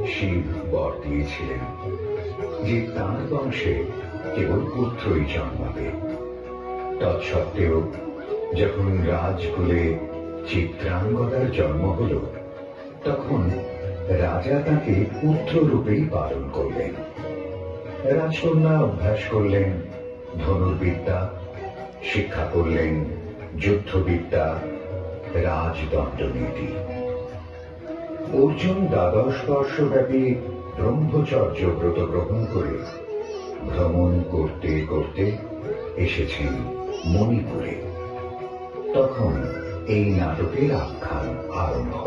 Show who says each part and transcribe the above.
Speaker 1: শিব বর দিয়েছিলেন যে তাঁর বংশে কেবল পুত্রই জন্মাবে। তৎসত্ত্বেও যখন রাজকুলে চিত্রাঙ্গদার জন্ম হল, তখন রাজা তাকে পুত্র রূপেই পালন করলেন। রাজকন্যা অভ্যাস করলেন ধনুর্বিদ্যা, শিক্ষা করলেন যুদ্ধবিদ্যা, রাজদণ্ডনীতি। অর্জুন 12 বর্ষব্যাপী ব্রহ্মচর্য ব্রত গ্রহণ করে ভ্রমণ করতে করতে এসেছেন মণিপুরে। তখন এই নাটকের আখ্যান আরম্ভ।